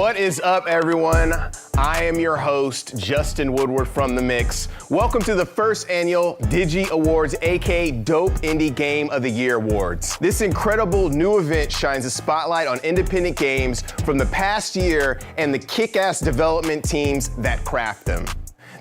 What is up, everyone? I am your host, Justin Woodward from The Mix. Welcome to the first annual DIGY Awards, aka Dope Indie Game of the Year Awards. This incredible new event shines a spotlight on independent games from the past year and the kick-ass development teams that craft them.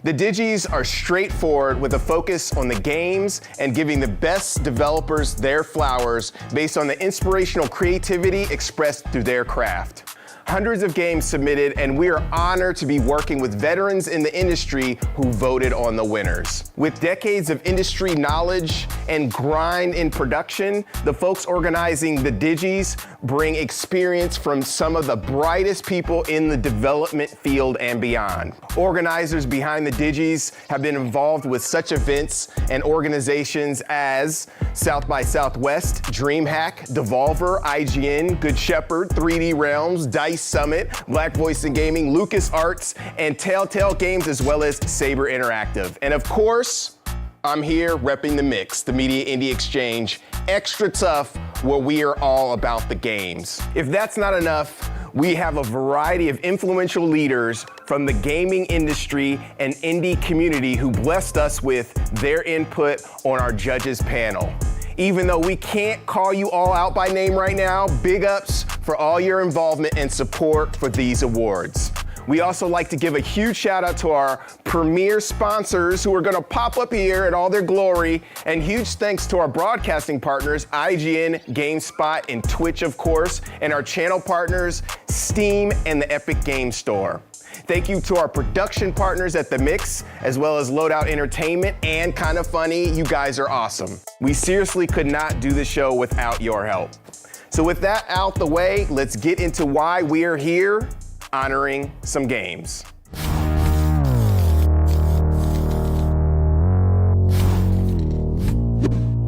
The DIGYs are straightforward with a focus on the games and giving the best developers their flowers based on the inspirational creativity expressed through their craft. Hundreds of games submitted, and we are honored to be working with veterans in the industry who voted on the winners. With decades of industry knowledge and grind in production, the folks organizing the DIGYs bring experience from some of the brightest people in the development field and beyond. Organizers behind the DIGYs have been involved with such events and organizations as South by Southwest, DreamHack, Devolver, IGN, Good Shepherd, 3D Realms, DICE Summit, Black Voice in Gaming, LucasArts, and Telltale Games, as well as Saber Interactive. And of course, I'm here repping the Mix, the Media Indie Exchange, extra tough, where we are all about the games. If that's not enough, we have a variety of influential leaders from the gaming industry and indie community who blessed us with their input on our judges panel. Even though we can't call you all out by name right now, big ups for all your involvement and support for these awards. We also like to give a huge shout out to our premier sponsors who are gonna pop up here in all their glory, and huge thanks to our broadcasting partners, IGN, GameSpot, and Twitch, of course, and our channel partners, Steam and the Epic Game Store. Thank you to our production partners at The Mix, as well as Loadout Entertainment and Kinda Funny. You guys are awesome. We seriously could not do the show without your help. So with that out the way, let's get into why we are here, honoring some games.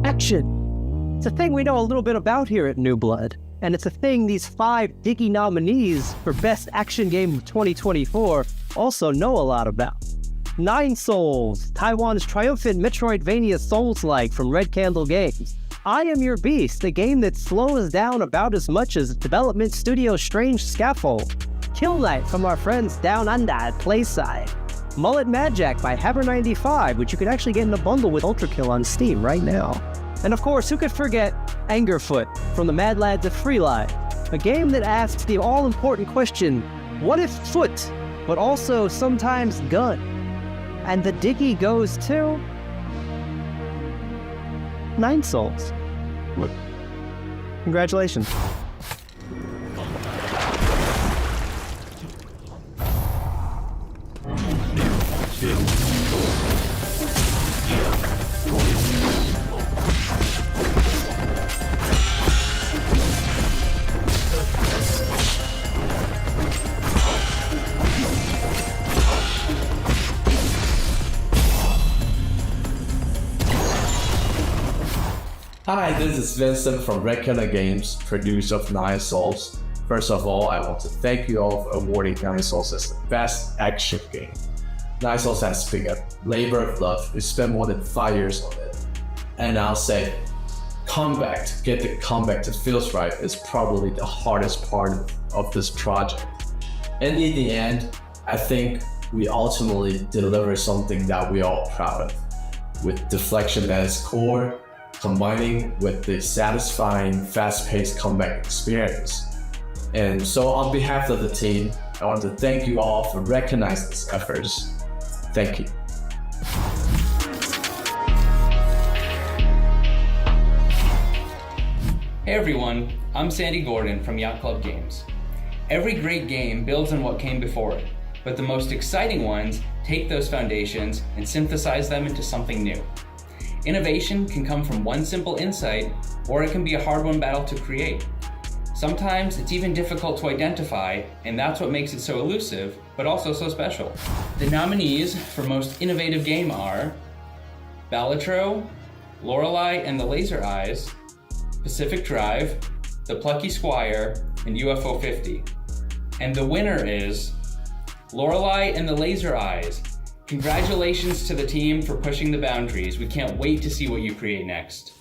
Action. It's a thing we know a little bit about here at New Blood, and it's a thing these 5 DIGY nominees for Best Action Game of 2024 also know a lot about. Nine Souls, Taiwan's triumphant Metroidvania Souls-like from Red Candle Games. I Am Your Beast, a game that slows down about as much as development studio Strange Scaffold. Kill Knight from our friends Down Under at Playside. Mullet Magic by Haber95, which you can actually get in a bundle with Ultra Kill on Steam right now. And of course, who could forget Angerfoot from the Mad Lads of Freelight, a game that asks the all-important question, what if foot, but also sometimes gun? And the DIGY goes to Nine Souls. Congratulations. Hi, this is Vincent from Red Candle Games, producer of Nine Souls. First of all, I want to thank you all for awarding Nine Souls as the best action game. Nine Souls has been a labor of love. We spent more than 5 years on it. And I'll say, get the combat that feels right is probably the hardest part of this project. And in the end, I think we ultimately deliver something that we are all proud of, with Deflection at its core, combining with the satisfying, fast-paced combat experience. And so on behalf of the team, I want to thank you all for recognizing these efforts. Thank you. Hey everyone, I'm Sandy Gordon from Yacht Club Games. Every great game builds on what came before it, but the most exciting ones take those foundations and synthesize them into something new. Innovation can come from one simple insight, or it can be a hard-won battle to create. Sometimes it's even difficult to identify, and that's what makes it so elusive, but also so special. The nominees for Most Innovative Game are Balatro, Lorelei and the Laser Eyes, Pacific Drive, The Plucky Squire, and UFO 50. And the winner is Lorelei and the Laser Eyes. Congratulations to the team for pushing the boundaries. We can't wait to see what you create next.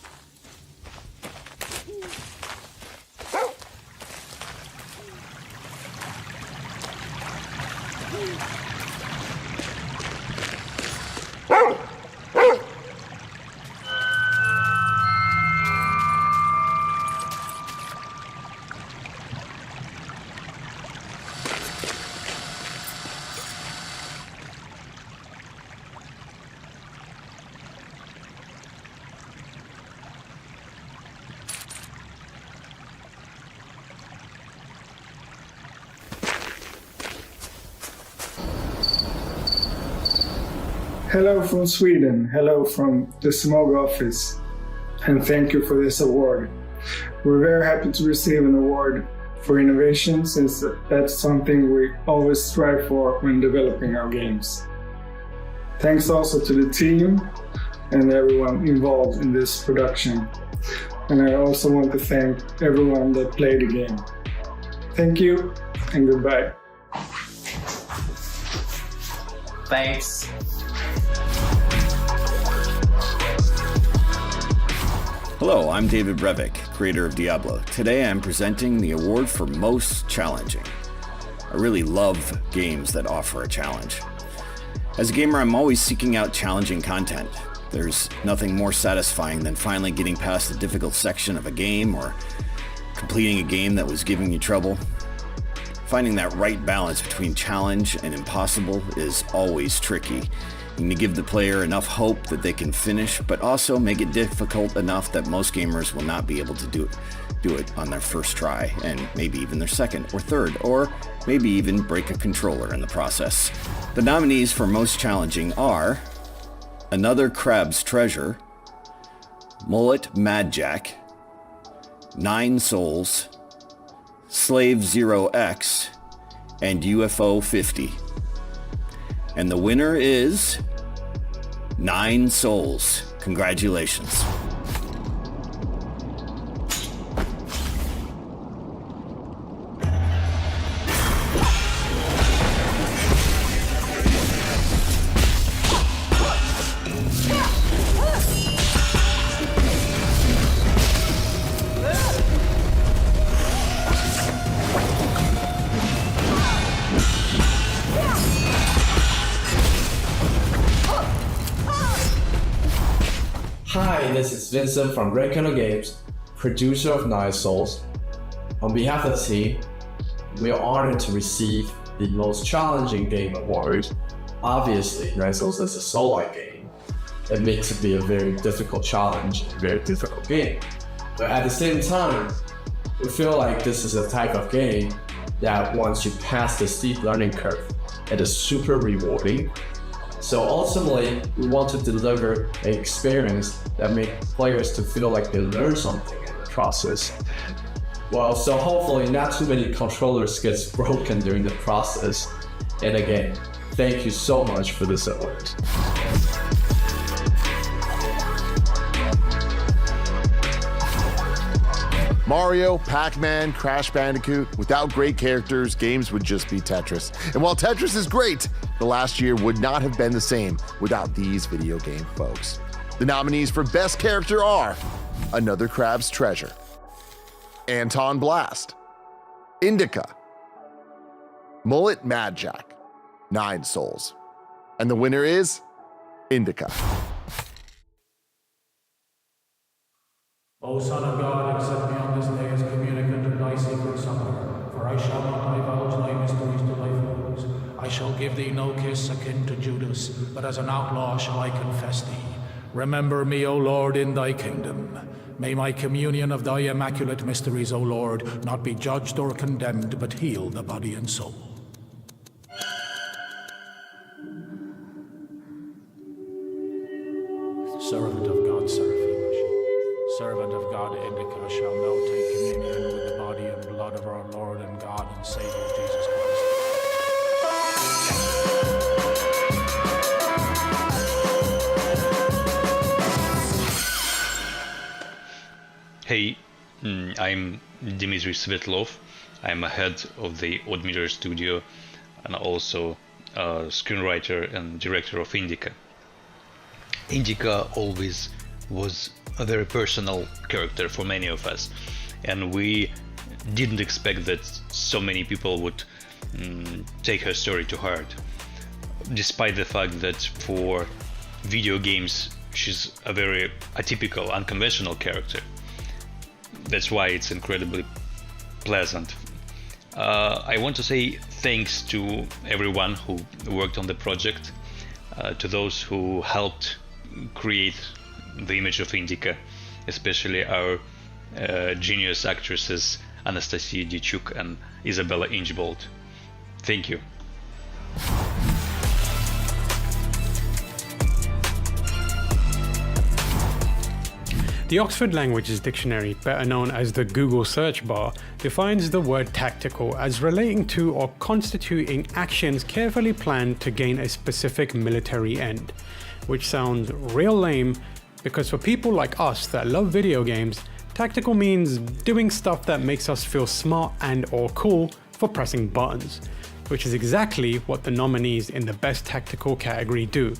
Hello from Sweden, hello from the Smog office, and thank you for this award. We're very happy to receive an award for innovation, since that's something we always strive for when developing our games. Thanks also to the team and everyone involved in this production. And I also want to thank everyone that played the game. Thank you and goodbye. Thanks. Hello, I'm David Brevik, creator of Diablo. Today I'm presenting the award for Most Challenging. I really love games that offer a challenge. As a gamer, I'm always seeking out challenging content. There's nothing more satisfying than finally getting past a difficult section of a game or completing a game that was giving you trouble. Finding that right balance between challenge and impossible is always tricky. You need to give the player enough hope that they can finish, but also make it difficult enough that most gamers will not be able to do it on their first try, and maybe even their second or third, or maybe even break a controller in the process. The nominees for Most Challenging are Another Crab's Treasure, Mullet Mad Jack, 9 Souls, Slave 0X, and UFO 50. And the winner is 9 Souls. Congratulations. Hi, this is Vincent from Breakout Games, producer of 9 Souls. On behalf of the team, we are honored to receive the Most Challenging Game Award. Obviously, 9 Souls is a solo game. It makes it be a very difficult challenge, a very difficult game. But at the same time, we feel like this is a type of game that once you pass the steep learning curve, it is super rewarding. So ultimately, we want to deliver an experience that makes players to feel like they learn something in the process. Well, so hopefully not too many controllers gets broken during the process. And again, thank you so much for this award. Mario, Pac-Man, Crash Bandicoot. Without great characters, games would just be Tetris. And while Tetris is great, the last year would not have been the same without these video game folks. The nominees for Best Character are Another Crab's Treasure, Anton Blast, Indica, Mullet Mad Jack, 9 Souls. And the winner is Indica. O Son of God, accept me on this day as communicant of thy secret supper, for I shall not divulge thy mysteries to thy foes. I shall give thee no kiss akin to Judas, but as an outlaw shall I confess thee. Remember me, O Lord, in thy kingdom. May my communion of thy immaculate mysteries, O Lord, not be judged or condemned, but heal the body and soul. Servant of God, Seraphim, servant of God, Indica, shall now take communion with the body and blood of our Lord and God and Savior Jesus Christ. Hey, I'm Dmitry Svetlov. I'm a head of the Oddmeter studio and also a screenwriter and director of Indica. Indica always was a very personal character for many of us, and we didn't expect that so many people would take her story to heart, despite the fact that for video games she's a very atypical, unconventional character. That's why it's incredibly pleasant. I want to say thanks to everyone who worked on the project, to those who helped create the image of Indica, especially our genius actresses Anastasia Dichuk and Isabella Inchbold. Thank you. The Oxford Languages Dictionary, better known as the Google search bar, defines the word tactical as relating to or constituting actions carefully planned to gain a specific military end, which sounds real lame because for people like us that love video games, tactical means doing stuff that makes us feel smart and or cool for pressing buttons, which is exactly what the nominees in the Best Tactical category do.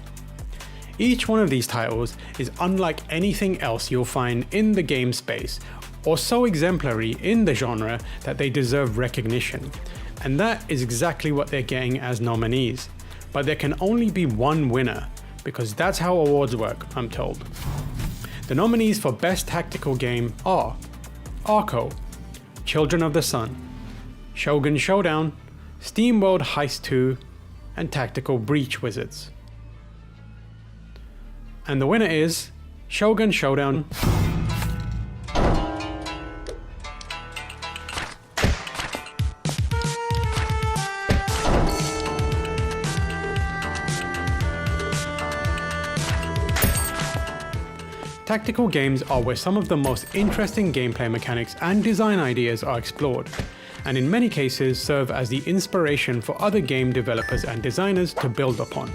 Each one of these titles is unlike anything else you'll find in the game space, or so exemplary in the genre that they deserve recognition. And that is exactly what they're getting as nominees. But there can only be one winner, because that's how awards work, I'm told. The nominees for Best Tactical Game are Arco, Children of the Sun, Shogun Showdown, SteamWorld Heist 2, and Tactical Breach Wizards. And the winner is Shogun Showdown. Tactical games are where some of the most interesting gameplay mechanics and design ideas are explored, and in many cases serve as the inspiration for other game developers and designers to build upon.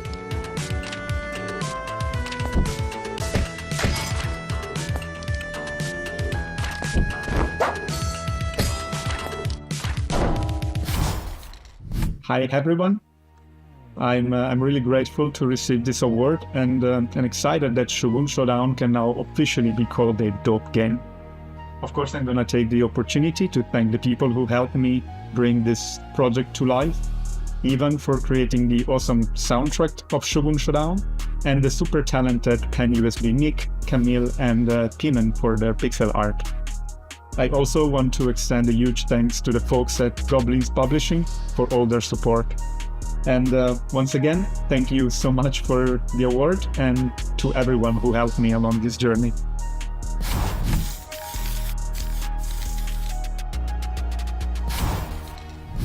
Hi everyone. I'm really grateful to receive this award and excited that Shogun Showdown can now officially be called a dope game. Of course, I'm gonna take the opportunity to thank the people who helped me bring this project to life, even for creating the awesome soundtrack of Shogun Showdown, and the super talented Pen USB Nick, Camille, and Pimen for their pixel art. I also want to extend a huge thanks to the folks at Goblins Publishing for all their support. And once again, thank you so much for the award and to everyone who helped me along this journey.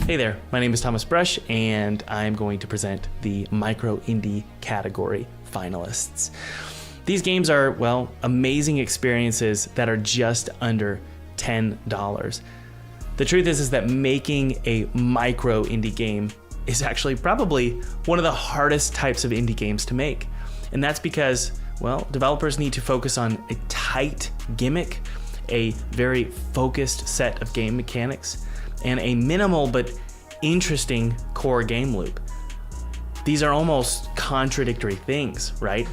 Hey there, my name is Thomas Brush, and I'm going to present the Micro Indie category finalists. These games are, well, amazing experiences that are just under $10. The truth is that making a micro indie game is actually probably one of the hardest types of indie games to make. And that's because, well, developers need to focus on a tight gimmick, a very focused set of game mechanics, and a minimal but interesting core game loop. These are almost contradictory things, right?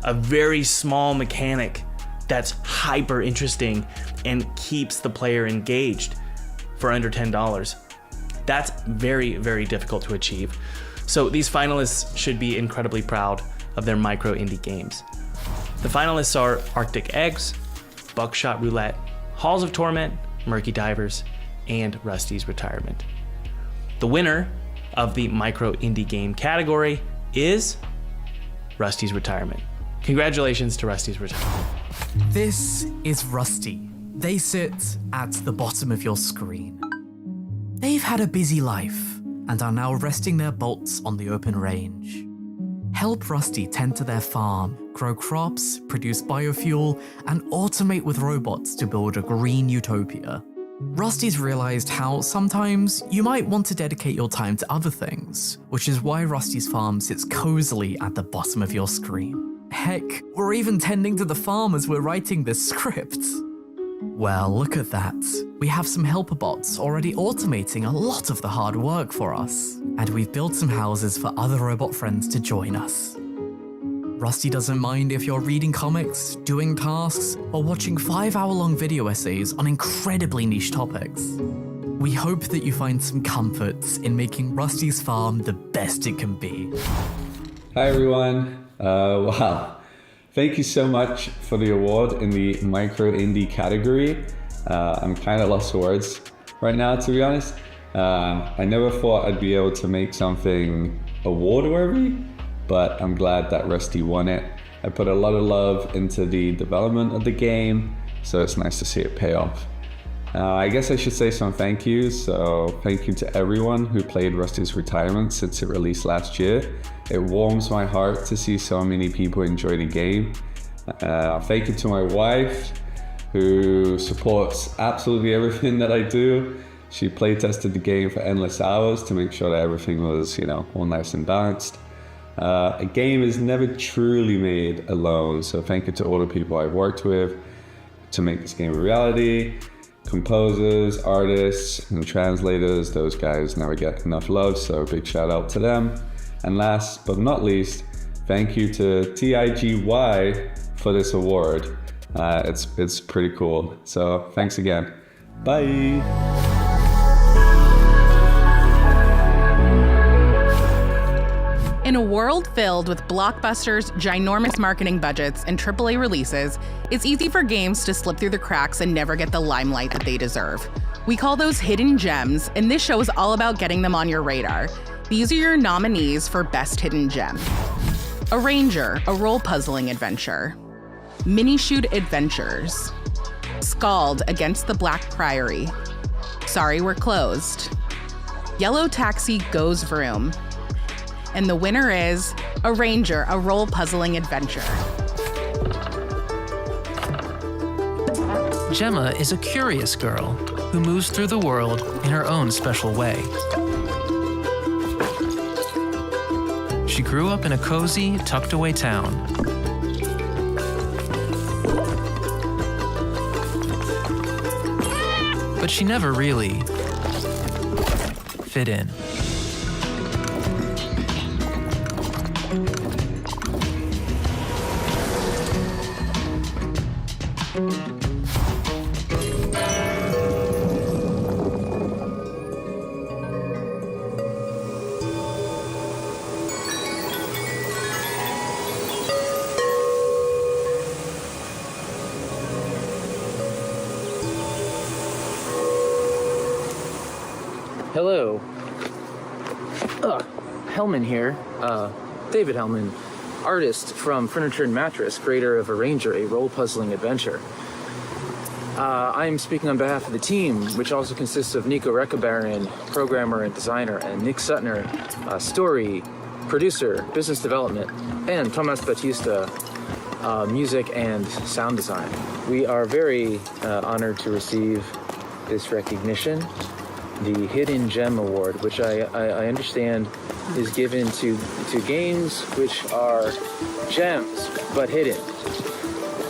A very small mechanic that's hyper interesting and keeps the player engaged for under $10. That's very, very difficult to achieve. So these finalists should be incredibly proud of their micro indie games. The finalists are Arctic Eggs, Buckshot Roulette, Halls of Torment, Murky Divers, and Rusty's Retirement. The winner of the micro indie game category is Rusty's Retirement. Congratulations to Rusty's Retirement. This is Rusty. They sit at the bottom of your screen. They've had a busy life and are now resting their bolts on the open range. Help Rusty tend to their farm, grow crops, produce biofuel, and automate with robots to build a green utopia. Rusty's realized how sometimes you might want to dedicate your time to other things, which is why Rusty's farm sits cozily at the bottom of your screen. Heck, we're even tending to the farm as we're writing this script. Well, look at that. We have some helper bots already automating a lot of the hard work for us, and we've built some houses for other robot friends to join us. Rusty doesn't mind if you're reading comics, doing tasks, or watching 5-hour-long video essays on incredibly niche topics. We hope that you find some comforts in making Rusty's farm the best it can be. Hi everyone. Wow. Thank you so much for the award in the micro indie category. I'm kind of lost for words right now, to be honest. I never thought I'd be able to make something award-worthy, but I'm glad that Rusty won it. I put a lot of love into the development of the game, so it's nice to see it pay off. I guess I should say some thank yous. So thank you to everyone who played Rusty's Retirement since it released last year. It warms my heart to see so many people enjoy the game. Thank you to my wife, who supports absolutely everything that I do. She play tested the game for endless hours to make sure that everything was, all nice and balanced. A game is never truly made alone, so thank you to all the people I've worked with to make this game a reality. Composers, artists, and translators, those guys never get enough love, so big shout out to them. And last but not least, thank you to DIGY for this award. It's pretty cool. So thanks again. Bye. In a world filled with blockbusters, ginormous marketing budgets, and AAA releases, it's easy for games to slip through the cracks and never get the limelight that they deserve. We call those hidden gems, and this show is all about getting them on your radar. These are your nominees for Best Hidden Gem. Arranger, a role-puzzling adventure. Mini-Shoot Adventures. Scald Against the Black Priory. Sorry, We're Closed. Yellow Taxi Goes Vroom. And the winner is Arranger, a role-puzzling adventure. Gemma is a curious girl who moves through the world in her own special way. She grew up in a cozy, tucked-away town. But she never really fit in. Hello. Hellman here. David Hellman, artist from Furniture and Mattress, creator of Arranger, a role-puzzling adventure. I'm speaking on behalf of the team, which also consists of Nico Rekabarin, programmer and designer, and Nick Sutner, story, producer, business development, and Thomas Batista, music and sound design. We are very honored to receive this recognition, the Hidden Gem Award, which I understand is given to games which are gems but hidden.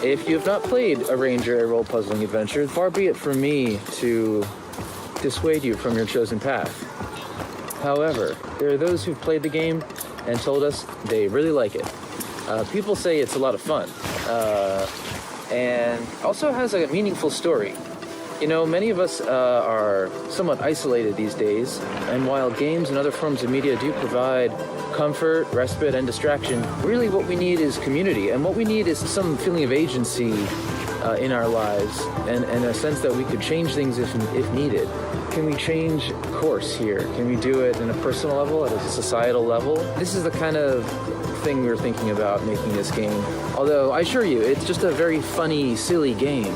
If you have not played Arranger, a role-puzzling adventure, far be it from me to dissuade you from your chosen path. However, there are those who've played the game and told us they really like it. People say it's a lot of fun, and also has a meaningful story. Many of us are somewhat isolated these days, and while games and other forms of media do provide comfort, respite, and distraction, really what we need is community, and what we need is some feeling of agency in our lives, and a sense that we could change things if needed. Can we change course here? Can we do it in a personal level, at a societal level? This is the kind of thing we were thinking about making this game. Although, I assure you, it's just a very funny, silly game.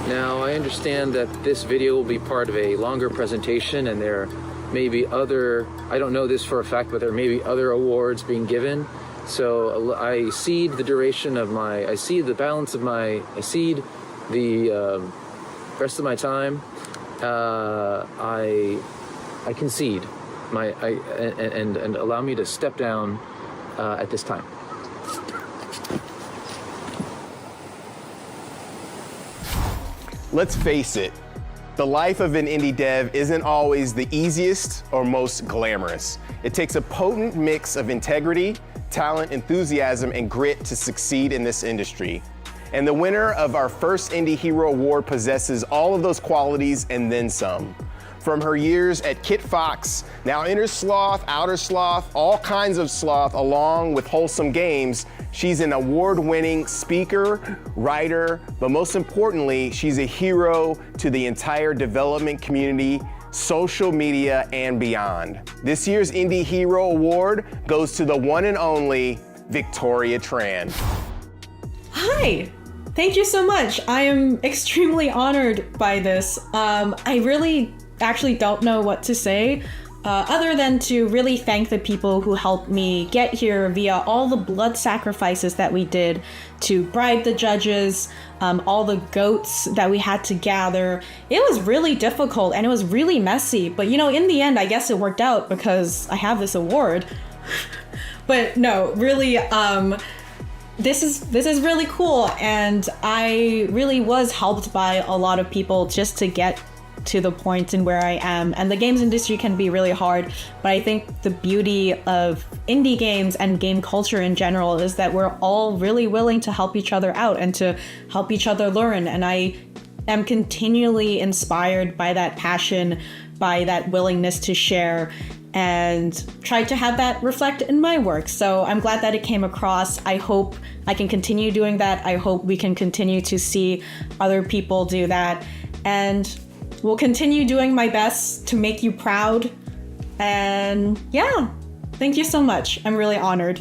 Now, I understand that this video will be part of a longer presentation, and there may be other, I don't know this for a fact, but there may be other awards being given. So I cede the duration of I cede the rest of my time. I concede and allow me to step down at this time. Let's face it, the life of an indie dev isn't always the easiest or most glamorous. It takes a potent mix of integrity, talent, enthusiasm, and grit to succeed in this industry. And the winner of our first Indie Hero Award possesses all of those qualities and then some. From her years at Kit Fox, now Inner Sloth, Outer Sloth, all kinds of sloth, along with Wholesome Games, she's an award-winning speaker, writer, but most importantly, she's a hero to the entire development community, social media, and beyond. This year's Indie Hero Award goes to the one and only Victoria Tran. Hi! Thank you so much. I am extremely honored by this. I really actually don't know what to say. other than to really thank the people who helped me get here via all the blood sacrifices that we did to bribe the judges, all the goats that we had to gather. It was really difficult and it was really messy, but you know, in the end, I guess it worked out because I have this award. But no, really, this is really cool, and I really was helped by a lot of people just to get to the point in where I am. And the games industry can be really hard, but I think the beauty of indie games and game culture in general is that we're all really willing to help each other out and to help each other learn. And I am continually inspired by that passion, by that willingness to share, and try to have that reflect in my work. So I'm glad that it came across. I hope I can continue doing that. I hope we can continue to see other people do that. And will continue doing my best to make you proud. And yeah, thank you so much. I'm really honored.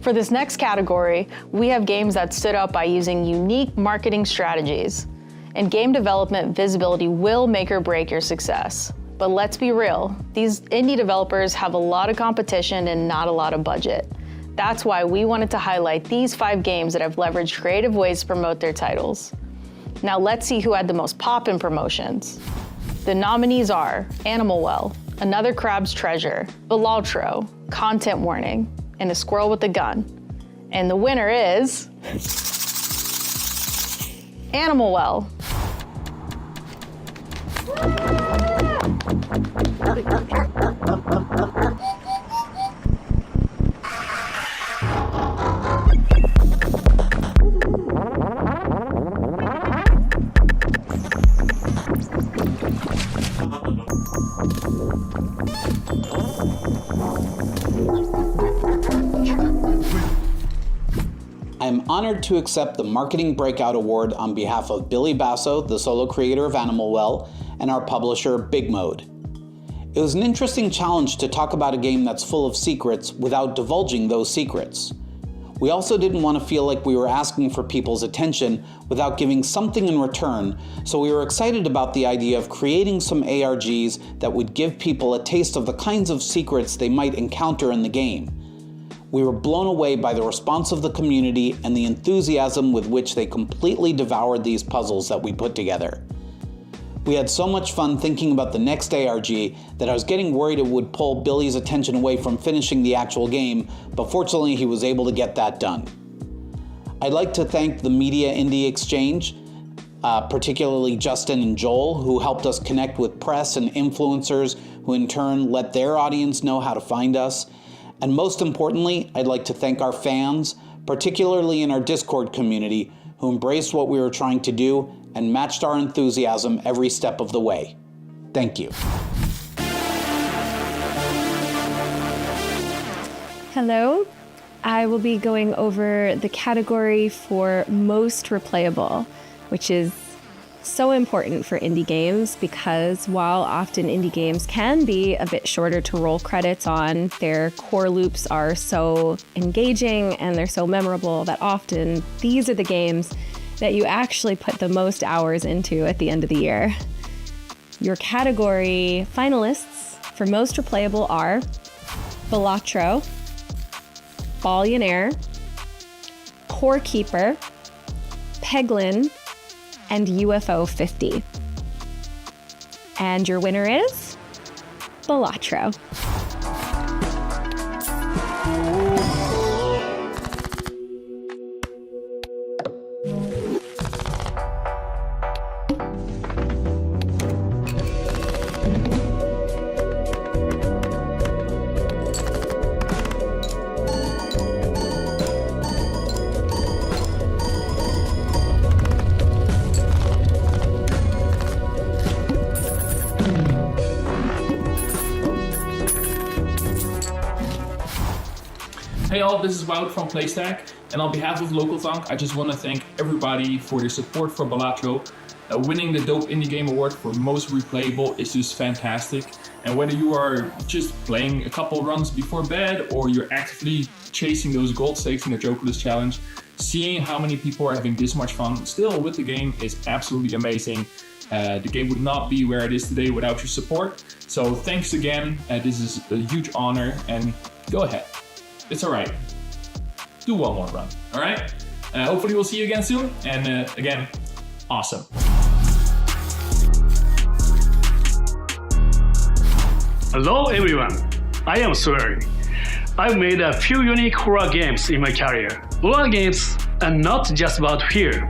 For this next category, we have games that stood out by using unique marketing strategies. In game development, visibility will make or break your success. But let's be real, these indie developers have a lot of competition and not a lot of budget. That's why we wanted to highlight these 5 games that have leveraged creative ways to promote their titles. Now let's see who had the most pop-in promotions. The nominees are Animal Well, Another Crab's Treasure, Balatro, Content Warning, and A Squirrel with a Gun. And the winner is Animal Well. I am honored to accept the Marketing Breakout Award on behalf of Billy Basso, the solo creator of Animal Well, and our publisher, Big Mode. It was an interesting challenge to talk about a game that's full of secrets without divulging those secrets. We also didn't want to feel like we were asking for people's attention without giving something in return, so we were excited about the idea of creating some ARGs that would give people a taste of the kinds of secrets they might encounter in the game. We were blown away by the response of the community and the enthusiasm with which they completely devoured these puzzles that we put together. We had so much fun thinking about the next ARG that I was getting worried it would pull Billy's attention away from finishing the actual game, but fortunately he was able to get that done. I'd like to thank the Media Indie Exchange, particularly Justin and Joel, who helped us connect with press and influencers who in turn let their audience know how to find us. And most importantly, I'd like to thank our fans, particularly in our Discord community, who embraced what we were trying to do and matched our enthusiasm every step of the way. Thank you. Hello. I will be going over the category for most replayable, which is so important for indie games because while often indie games can be a bit shorter to roll credits on, their core loops are so engaging and they're so memorable that often these are the games that you actually put the most hours into at the end of the year. Your category finalists for most replayable are Balatro, Ballionaire, Core Keeper, Peglin, and UFO 50. And your winner is Balatro. Hey all, this is Wout from Playstack, and on behalf of Local Thunk, I just want to thank everybody for their support for Balatro. Winning the Dope Indie Game Award for Most Replayable is just fantastic, and whether you are just playing a couple runs before bed or you're actively chasing those gold stakes in the Jokerless Challenge, seeing how many people are having this much fun still with the game is absolutely amazing. The game would not be where it is today without your support. So thanks again. This is a huge honor, and go ahead. It's all right. Do one more run, all right? Hopefully we'll see you again soon. And again, awesome. Hello everyone, I am Swery. I've made a few unique horror games in my career. Horror games are not just about fear.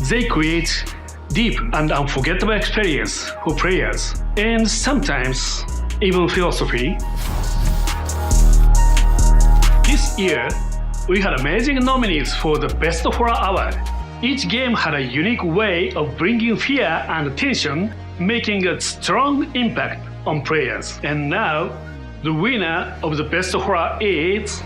They create deep and unforgettable experience for players, and sometimes even philosophy. This year, we had amazing nominees for the Best Horror Award. Each game had a unique way of bringing fear and tension, making a strong impact on players. And now, the winner of the Best Horror is...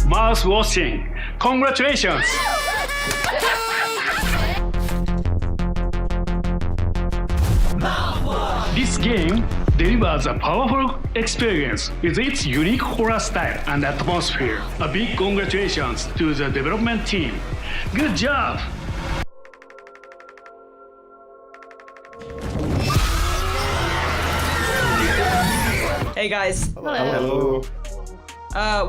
Mouse Washing. Congratulations! This game delivers a powerful experience with its unique horror style and atmosphere. A big congratulations to the development team. Good job! Hey guys. Hello.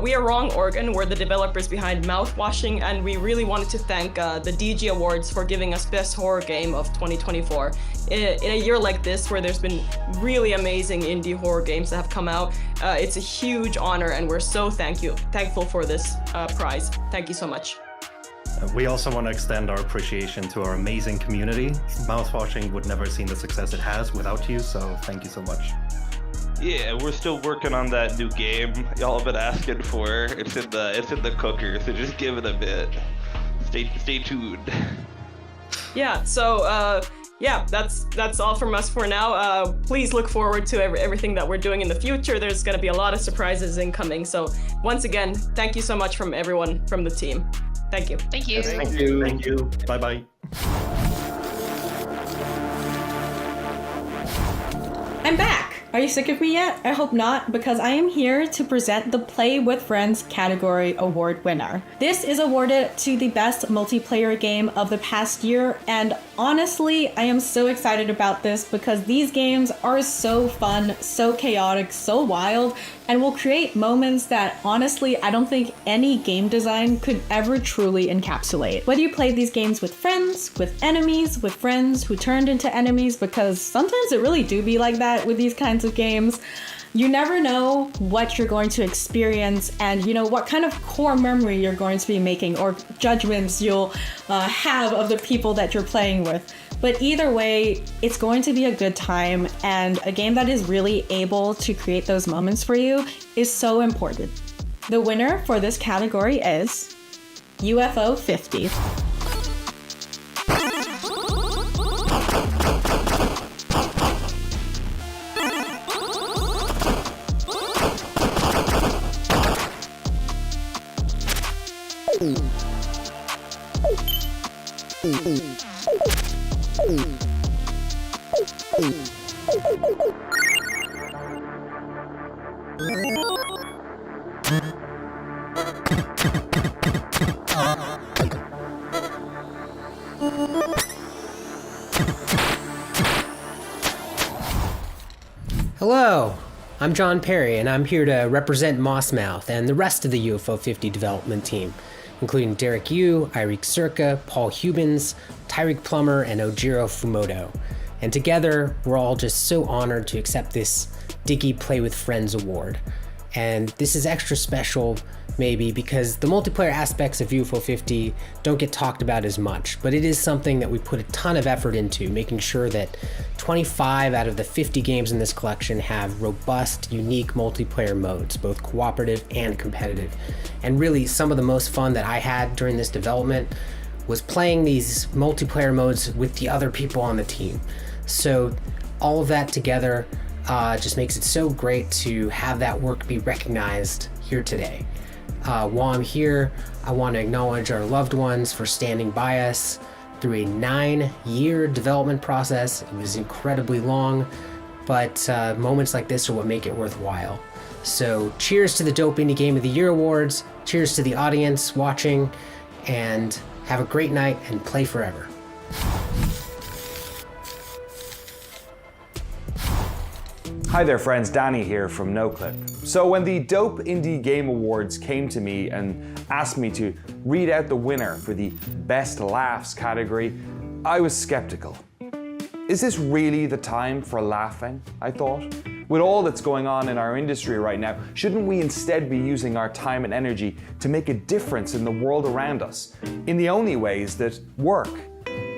We are Wrong Organ. We're the developers behind Mouthwashing, and we really wanted to thank the DIGY Awards for giving us Best Horror Game of 2024. In a year like this, where there's been really amazing indie horror games that have come out, it's a huge honor, and we're so thankful for this prize. Thank you so much. We also want to extend our appreciation to our amazing community. Mouthwashing would never have seen the success it has without you, so thank you so much. Yeah, we're still working on that new game y'all have been asking for. It's in the cooker, so just give it a bit. Stay tuned. Yeah, so yeah, that's all from us for now. Please look forward to everything that we're doing in the future. There's going to be a lot of surprises incoming. So once again, thank you so much from everyone from the team. Thank you. Thank you. Thank you. Thank you. Bye-bye. I'm back! Are you sick of me yet? I hope not, because I am here to present the Play with Friends category award winner. This is awarded to the best multiplayer game of the past year, and honestly, I am so excited about this because these games are so fun, so chaotic, so wild, and will create moments that honestly I don't think any game design could ever truly encapsulate. Whether you play these games with friends, with enemies, with friends who turned into enemies, because sometimes it really do be like that with these kinds of games, you never know what you're going to experience and what kind of core memory you're going to be making or judgments you'll have of the people that you're playing with. But either way, it's going to be a good time, and a game that is really able to create those moments for you is so important. The winner for this category is UFO 50. Hello, I'm John Perry, and I'm here to represent Mossmouth and the rest of the UFO 50 development team, including Derek Yu, Eirik Circa, Paul Hubens, Tyreek Plummer, and Ojiro Fumoto. And together, we're all just so honored to accept this DIGY Play with Friends award. And this is extra special, maybe, because the multiplayer aspects of UFO 50 don't get talked about as much, but it is something that we put a ton of effort into, making sure that 25 out of the 50 games in this collection have robust, unique multiplayer modes, both cooperative and competitive. And really, some of the most fun that I had during this development was playing these multiplayer modes with the other people on the team. So all of that together just makes it so great to have that work be recognized here today. While I'm here, I want to acknowledge our loved ones for standing by us through a 9-year development process. It was incredibly long, but moments like this are what make it worthwhile. So cheers to the Dope Indie Game of the Year Awards, cheers to the audience watching, and have a great night and play forever. Hi there friends, Danny here from NoClip. So when the Dope Indie Game Awards came to me and asked me to read out the winner for the Best Laughs category, I was skeptical. Is this really the time for laughing, I thought? With all that's going on in our industry right now, shouldn't we instead be using our time and energy to make a difference in the world around us, in the only ways that work,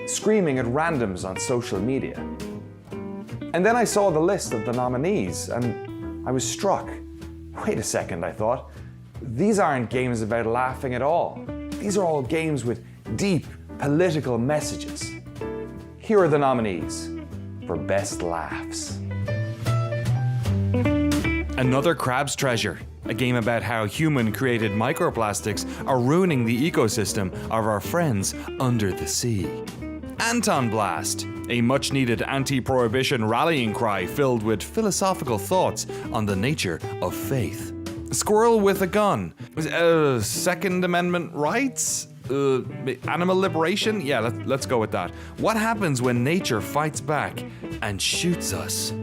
screaming at randoms on social media? And then I saw the list of the nominees and I was struck. Wait a second, I thought. These aren't games about laughing at all. These are all games with deep political messages. Here are the nominees for Best Laughs. Another Crab's Treasure, a game about how human-created microplastics are ruining the ecosystem of our friends under the sea. Anton Blast, a much-needed anti-prohibition rallying cry filled with philosophical thoughts on the nature of faith. Squirrel with a Gun, Second Amendment rights? Animal liberation? Yeah, let's go with that. What happens when nature fights back and shoots us?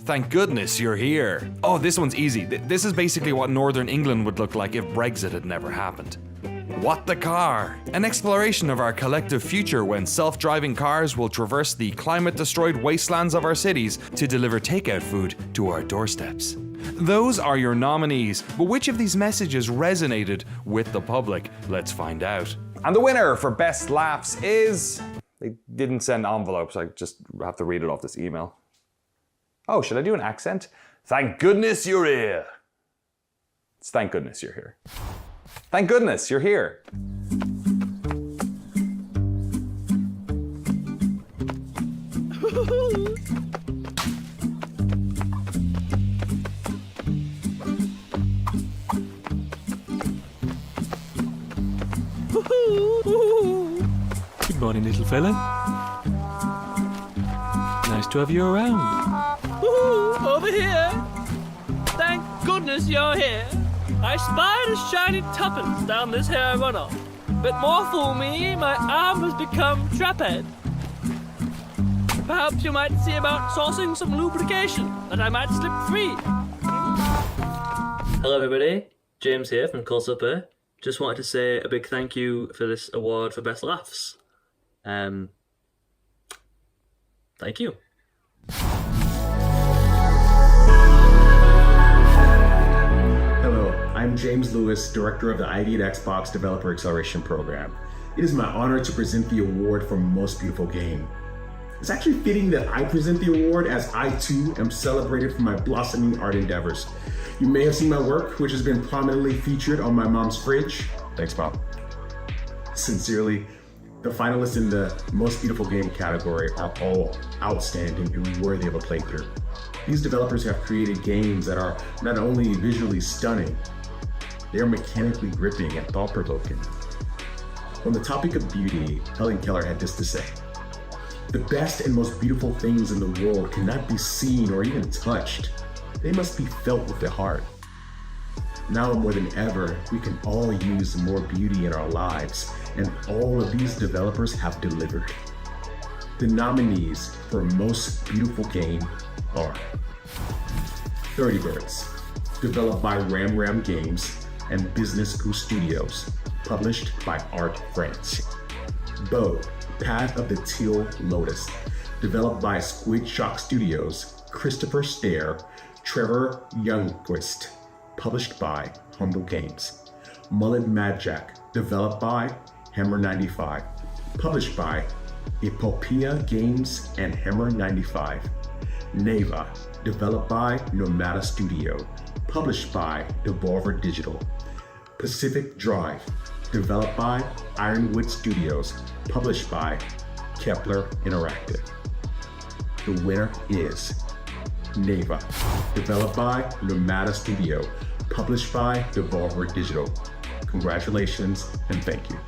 Thank goodness you're here. Oh, this one's easy. This is basically what Northern England would look like if Brexit had never happened. What the Car? An exploration of our collective future when self-driving cars will traverse the climate-destroyed wastelands of our cities to deliver takeout food to our doorsteps. Those are your nominees, but which of these messages resonated with the public? Let's find out. And the winner for Best Laughs is... They didn't send envelopes, I just have to read it off this email. Oh, should I do an accent? Thank goodness you're here. It's thank goodness you're here. Thank goodness you're here. Good morning, little fella. Nice to have you around. Over here. Thank goodness you're here. I spied a shiny tuppence down this here runoff. But more fool me, my arm has become traphead. Perhaps you might see about sourcing some lubrication that I might slip free. Hello everybody, James here from Cold Supper. Just wanted to say a big thank you for this award for Best Laughs. Thank you. Hello, I'm James Lewis, Director of the ID at Xbox Developer Acceleration Program. It is my honor to present the award for Most Beautiful Game. It's actually fitting that I present the award as I too am celebrated for my blossoming art endeavors. You may have seen my work, which has been prominently featured on my mom's fridge. Thanks, Mom. Sincerely, the finalists in the Most Beautiful Game category are all outstanding and worthy of a playthrough. These developers have created games that are not only visually stunning, they are mechanically gripping and thought-provoking. On the topic of beauty, Helen Keller had this to say: "The best and most beautiful things in the world cannot be seen or even touched. They must be felt with the heart." Now more than ever, we can all use more beauty in our lives, and all of these developers have delivered. The nominees for Most Beautiful Game are 30 Birds, developed by Ram Ram Games and Business Goose Studios, published by Art France. Bow, Path of the Teal Lotus, developed by Squid Shock Studios, Christopher Stair, Trevor Youngquist, published by Humble Games. Mullet Mad Jack, developed by Hammer 95, published by Epopea Games and Hammer 95. Neva, developed by Nomada Studio, published by Devolver Digital. Pacific Drive, developed by Ironwood Studios, published by Kepler Interactive. The winner is Neva, developed by Nomada Studio, published by Devolver Digital. Congratulations and thank you.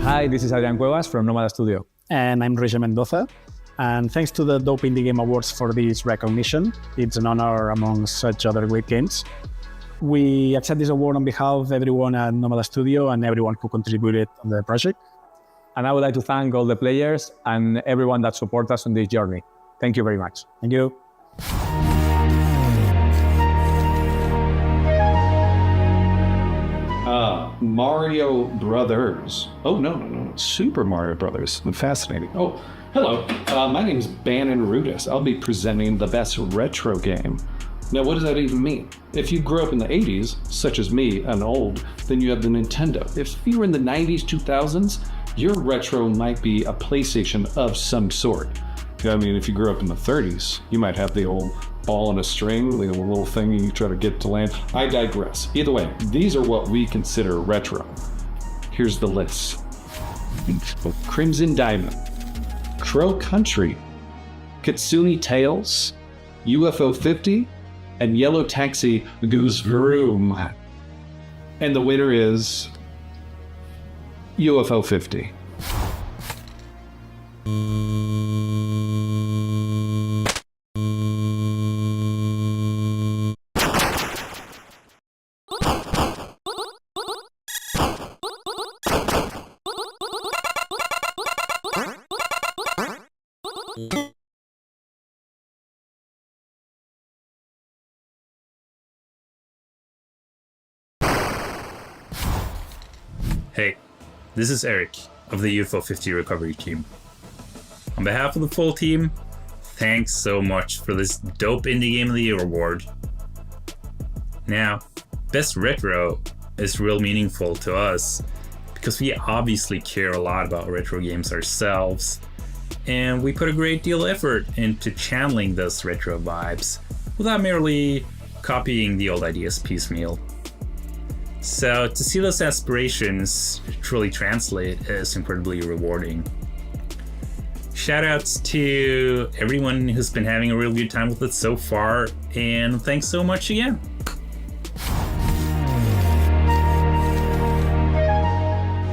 Hi, this is Adrian Cuevas from Nomada Studio. And I'm Reggie Mendoza. And thanks to the Dope Indie Game Awards for this recognition. It's an honor among such other great games. We accept this award on behalf of everyone at Nomada Studio and everyone who contributed on the project. And I would like to thank all the players and everyone that supports us on this journey. Thank you very much. Thank you. Mario Brothers. Oh, no. Super Mario Brothers. Fascinating. Oh, hello. My name is Bannon Rudis. I'll be presenting the best retro game. Now, what does that even mean? If you grew up in the 80s, such as me, and old, then you have the Nintendo. If you were in the 90s, 2000s, your retro might be a PlayStation of some sort. I mean, if you grew up in the 30s, you might have the old ball and a string, the little thing you try to get to land. I digress. Either way, these are what we consider retro. Here's the list. Crimson Diamond, Crow Country, Kitsune Tales, UFO 50, and Yellow Taxi Goose Vroom. And the winner is UFO 50. Hey, this is Eric of the UFO 50 recovery team. On behalf of the full team, thanks so much for this Dope Indie Game of the Year award. Now, Best Retro is real meaningful to us because we obviously care a lot about retro games ourselves, and we put a great deal of effort into channeling those retro vibes without merely copying the old ideas piecemeal. So to see those aspirations truly translate is incredibly rewarding. Shoutouts to everyone who's been having a real good time with it so far, and thanks so much again.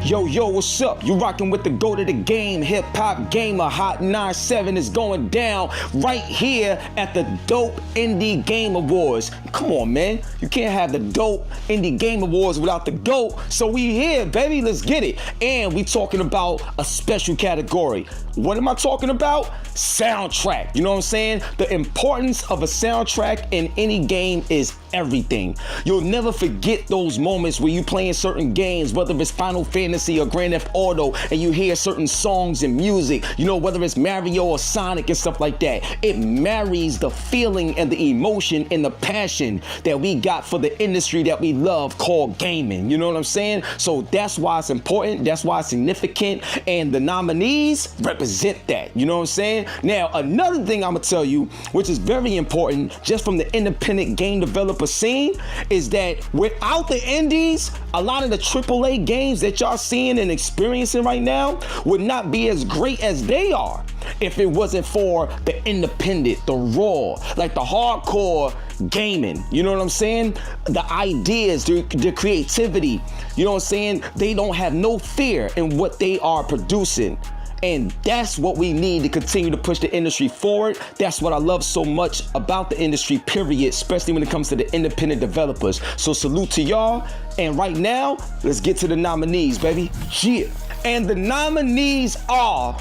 Yo, what's up? You rocking with the GOAT of the game, hip-hop gamer. Hot 97 is going down right here at the Dope Indie Game Awards. Come on, man. You can't have the Dope Indie Game Awards without the GOAT. So we here, baby. Let's get it. And we talking about a special category. What am I talking about? Soundtrack. You know what I'm saying? The importance of a soundtrack in any game is everything. You'll never forget those moments where you playing certain games, whether it's Final Fantasy or Grand Theft Auto, and you hear certain songs and music, you know, whether it's Mario or Sonic and stuff like that. It marries the feeling and the emotion and the passion that we got for the industry that we love called gaming. You know what I'm saying? So that's why it's important. That's why it's significant. And the nominees represent that. You know what I'm saying? Now, another thing I'm gonna tell you, which is very important, just from the independent game developer scene, is that without the indies, a lot of the AAA games that y'all seeing and experiencing right now would not be as great as they are if it wasn't for the independent, the raw, like the hardcore gaming. You know what I'm saying? The ideas, the creativity, you know what I'm saying? They don't have no fear in what they are producing. And that's what we need to continue to push the industry forward. That's what I love so much about the industry, period, especially when it comes to the independent developers. So salute to y'all. And right now, let's get to the nominees, baby. Yeah. And the nominees are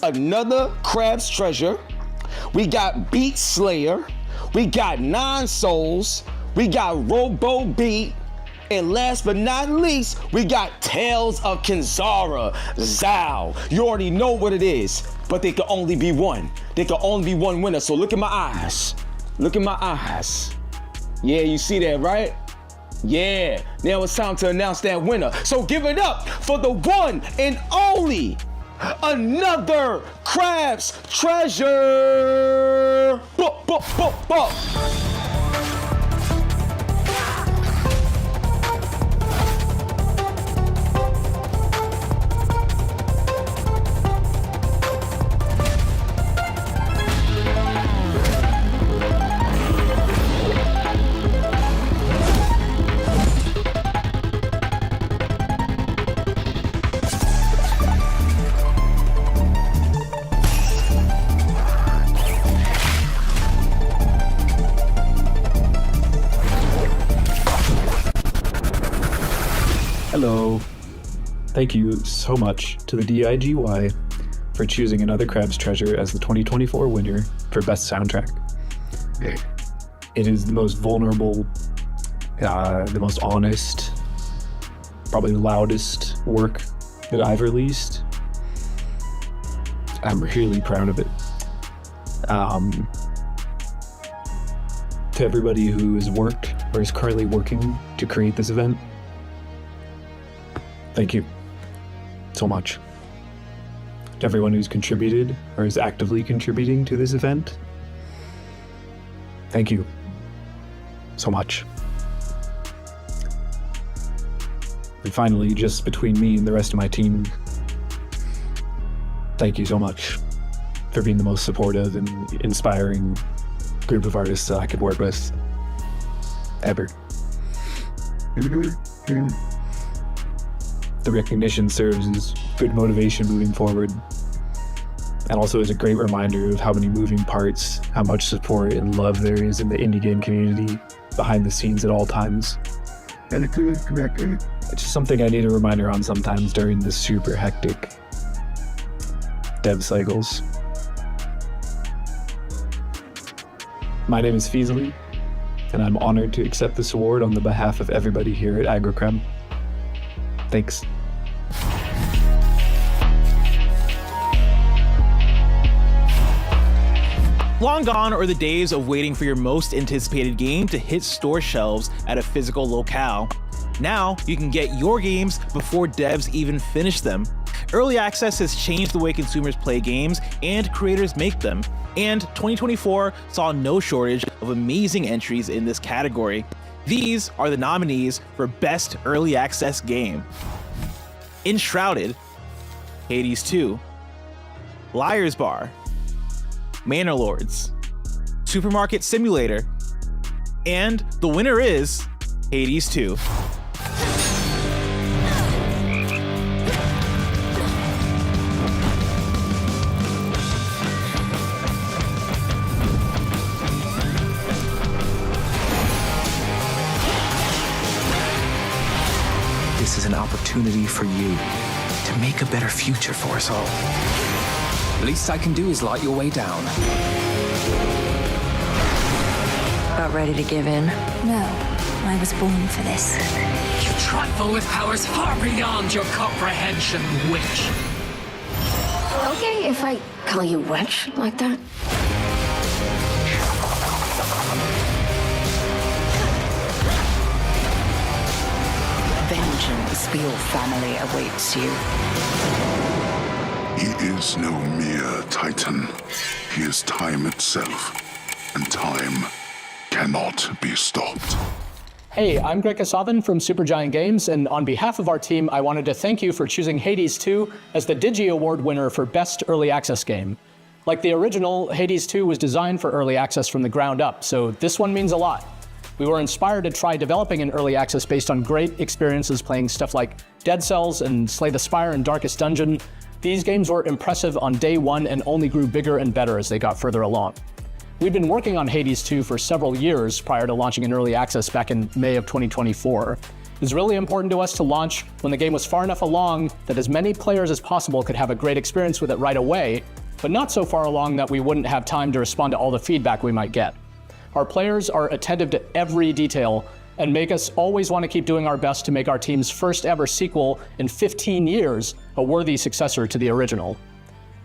Another Crab's Treasure. We got Beat Slayer. We got Nine Souls. We got Robo Beat. And last but not least, we got Tales of Kinzara, Zao. You already know what it is, but there can only be one. There can only be one winner, so look in my eyes. Look in my eyes. Yeah, you see that, right? Yeah, now it's time to announce that winner. So give it up for the one and only Another Crab's Treasure. Bop, bop, bop, bop. Thank you so much to the DIGY for choosing Another Crab's Treasure as the 2024 winner for Best Soundtrack. It is the most vulnerable, the most honest, probably the loudest work that I've released. I'm really proud of it. To everybody who has worked or is currently working to create this event, thank you so much. To everyone who's contributed or is actively contributing to this event, thank you so much. And finally, just between me and the rest of my team, thank you so much for being the most supportive and inspiring group of artists that I could work with ever. The recognition serves as good motivation moving forward, and also is a great reminder of how many moving parts, how much support and love there is in the indie game community behind the scenes at all times. It's just something I need a reminder on sometimes during the super hectic dev cycles. My name is Feasley, and I'm honored to accept this award on the behalf of everybody here at AgroCrem. Thanks. Long gone are the days of waiting for your most anticipated game to hit store shelves at a physical locale. Now, you can get your games before devs even finish them. Early access has changed the way consumers play games and creators make them. And 2024 saw no shortage of amazing entries in this category. These are the nominees for Best Early Access Game: Enshrouded, Hades 2, Liar's Bar, Manor Lords, Supermarket Simulator, and the winner is Hades 2. This is an opportunity for you to make a better future for us all. The least I can do is light your way down. About ready to give in? No, I was born for this. You trifle with powers far beyond your comprehension, witch. Okay, if I call you witch like that? Vengeance for your family awaits you. He is no mere titan. He is time itself, and time cannot be stopped. Hey, I'm Greg Kasavan from Supergiant Games, and on behalf of our team, I wanted to thank you for choosing Hades 2 as the DIGY Award winner for Best Early Access Game. Like the original, Hades 2 was designed for early access from the ground up, so this one means a lot. We were inspired to try developing an early access based on great experiences playing stuff like Dead Cells and Slay the Spire and Darkest Dungeon. These games were impressive on day one and only grew bigger and better as they got further along. We've been working on Hades 2 for several years prior to launching in early access back in May of 2024. It was really important to us to launch when the game was far enough along that as many players as possible could have a great experience with it right away, but not so far along that we wouldn't have time to respond to all the feedback we might get. Our players are attentive to every detail and make us always want to keep doing our best to make our team's first ever sequel in 15 years a worthy successor to the original.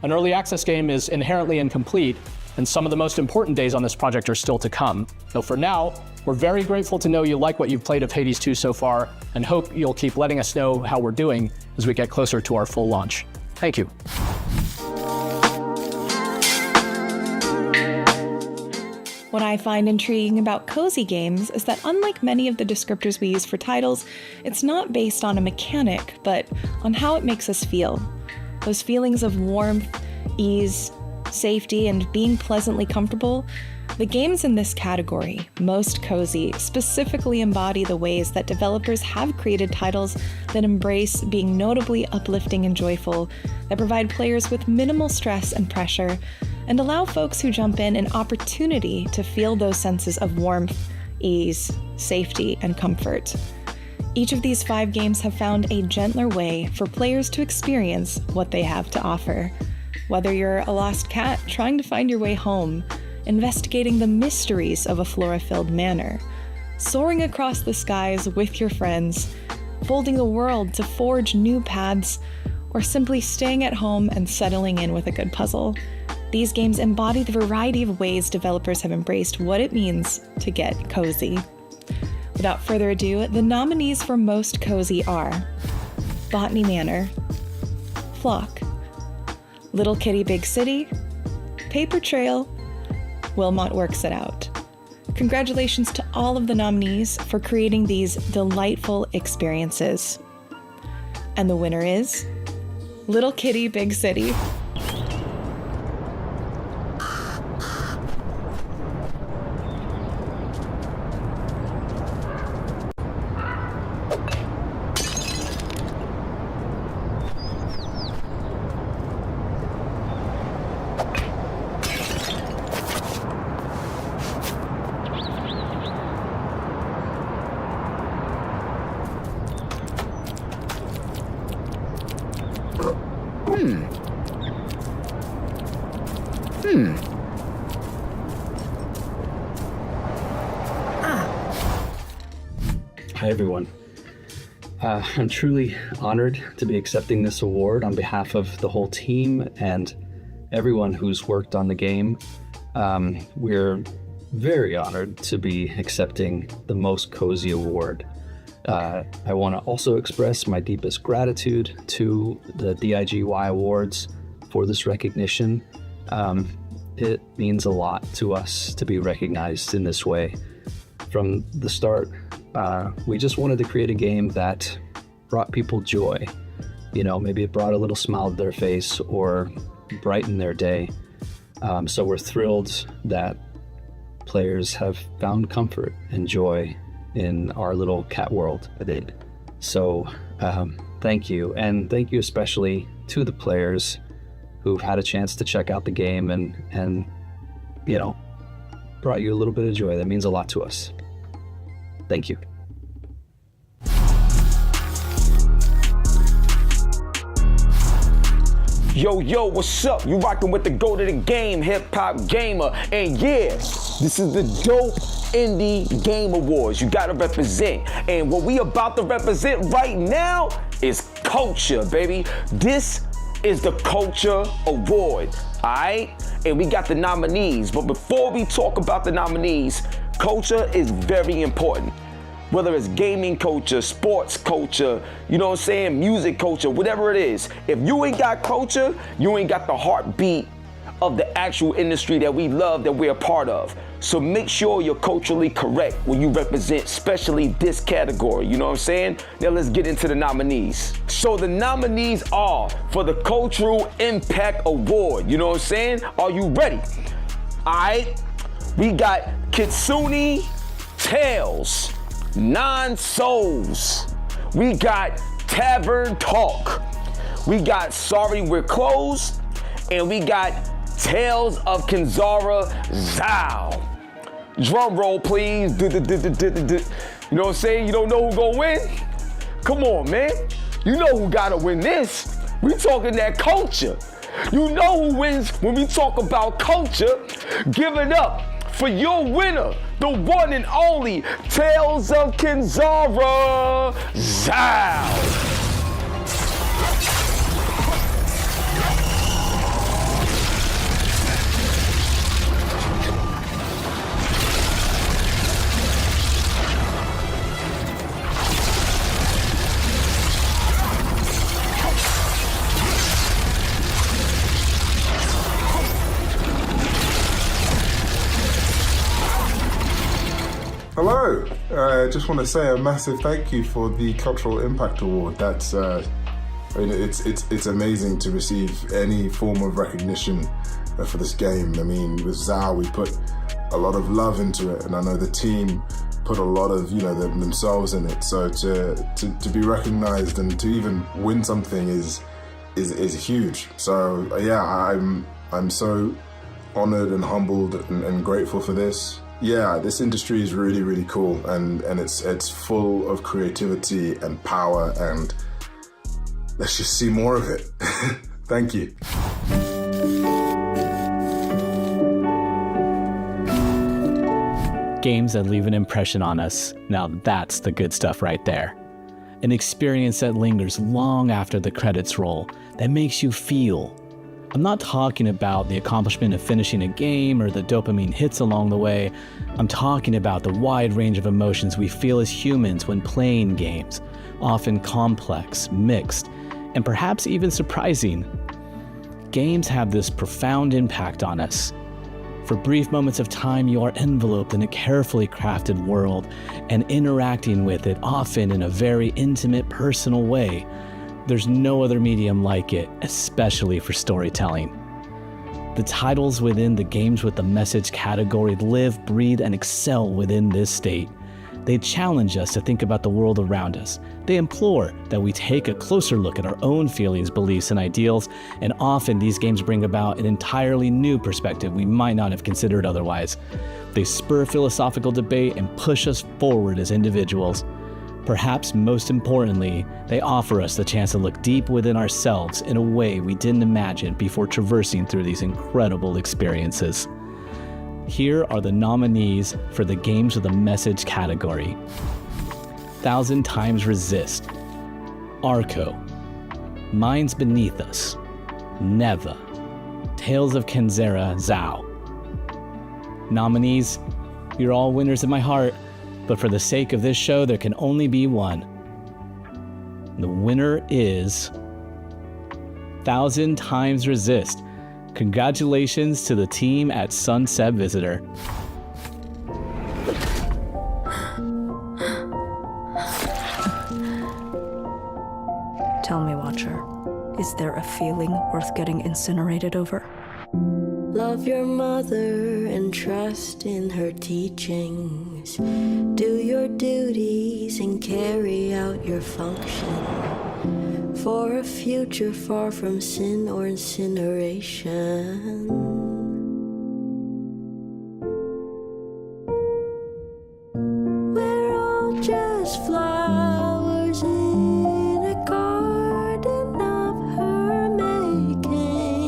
An early access game is inherently incomplete, and some of the most important days on this project are still to come. So for now, we're very grateful to know you like what you've played of Hades 2 so far, and hope you'll keep letting us know how we're doing as we get closer to our full launch. Thank you. What I find intriguing about cozy games is that unlike many of the descriptors we use for titles, it's not based on a mechanic, but on how it makes us feel. Those feelings of warmth, ease, safety, and being pleasantly comfortable. The games in this category, most cozy, specifically embody the ways that developers have created titles that embrace being notably uplifting and joyful, that provide players with minimal stress and pressure, and allow folks who jump in an opportunity to feel those senses of warmth, ease, safety, and comfort. Each of these 5 games have found a gentler way for players to experience what they have to offer. Whether you're a lost cat trying to find your way home, investigating the mysteries of a flora-filled manor, soaring across the skies with your friends, folding the world to forge new paths, or simply staying at home and settling in with a good puzzle, these games embody the variety of ways developers have embraced what it means to get cozy. Without further ado, the nominees for Most Cozy are Botany Manor, Flock, Little Kitty Big City, Paper Trail, Wilmot Works It Out. Congratulations to all of the nominees for creating these delightful experiences. And the winner is Little Kitty Big City. Hi everyone. I'm truly honored to be accepting this award on behalf of the whole team and everyone who's worked on the game. We're very honored to be accepting the Most Cozy Award. I want to also express my deepest gratitude to the DIGY Awards for this recognition. It means a lot to us to be recognized in this way. From the start, we just wanted to create a game that brought people joy. You know, maybe it brought a little smile to their face or brightened their day. So we're thrilled that players have found comfort and joy in our little cat world. So thank you. And thank you especially to the players who've had a chance to check out the game and you know, brought you a little bit of joy. That means a lot to us. Thank you. Yo, what's up? You rocking with the GOAT of the game, hip-hop gamer. And yeah, this is the Dope Indie Game Awards. You gotta represent. And what we about to represent right now is culture, baby. This is the Culture Award, all right? And we got the nominees. But before we talk about the nominees, culture is very important. Whether it's gaming culture, sports culture, you know what I'm saying, music culture, whatever it is. If you ain't got culture, you ain't got the heartbeat of the actual industry that we love, that we're a part of. So make sure you're culturally correct when you represent, especially this category, you know what I'm saying? Now let's get into the nominees. So the nominees are for the Cultural Impact Award, you know what I'm saying? Are you ready? All right, we got Kitsune Tales, Nine Souls, we got Tavern Talk, we got Sorry We're Closed, and we got Tales of Kinzara Zao. Drum roll, please. You know what I'm saying? You don't know who gonna win? Come on, man. You know who gotta win this. We talking that culture. You know who wins when we talk about culture. Give it up for your winner, the one and only Tales of Kinzara Zao. Hello, I just want to say a massive thank you for the Cultural Impact Award. That's, I mean, it's amazing to receive any form of recognition for this game. I mean, with Zao, we put a lot of love into it, and I know the team put a lot of, you know, themselves in it. So to be recognized and to even win something is huge. So yeah, I'm so honored and humbled and grateful for this. yeah, this industry is really, really cool, and it's full of creativity and power, and let's just see more of it. Thank you. Games that leave an impression on us. Now that's the good stuff right there. An experience that lingers long after the credits roll, that makes you feel. I'm not talking about the accomplishment of finishing a game or the dopamine hits along the way. I'm talking about the wide range of emotions we feel as humans when playing games, often complex, mixed, and perhaps even surprising. Games have this profound impact on us. For brief moments of time, you are enveloped in a carefully crafted world and interacting with it, often in a very intimate, personal way. There's no other medium like it, especially for storytelling. The titles within the Games with a Message category live, breathe, and excel within this state. They challenge us to think about the world around us. They implore that we take a closer look at our own feelings, beliefs, and ideals, and often these games bring about an entirely new perspective we might not have considered otherwise. They spur philosophical debate and push us forward as individuals. Perhaps most importantly, they offer us the chance to look deep within ourselves in a way we didn't imagine before traversing through these incredible experiences. Here are the nominees for the Games with a Message category. 1,000 Times Resist, Arco, Minds Beneath Us, Neva, Tales of Kenzera Zhao. Nominees, you're all winners in my heart, but for the sake of this show, there can only be one. The winner is 1,000 Times Resist. Congratulations to the team at Sunset Visitor. Tell me, Watcher, is there a feeling worth getting incinerated over? Love your mother and trust in her teachings. Do your duties and carry out your function for a future far from sin or incineration. We're all just flowers in a garden of her making.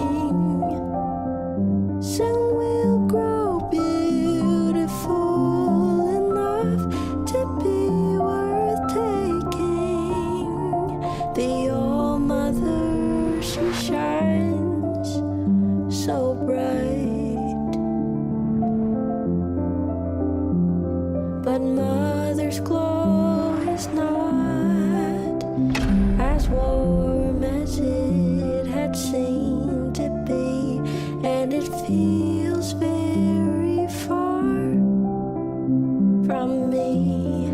Soon we'll grow beautiful enough to be worth taking. The All-Mother, she shines so bright, but Mother's glow is not as warm as it had seemed to be, and it feels very far from me,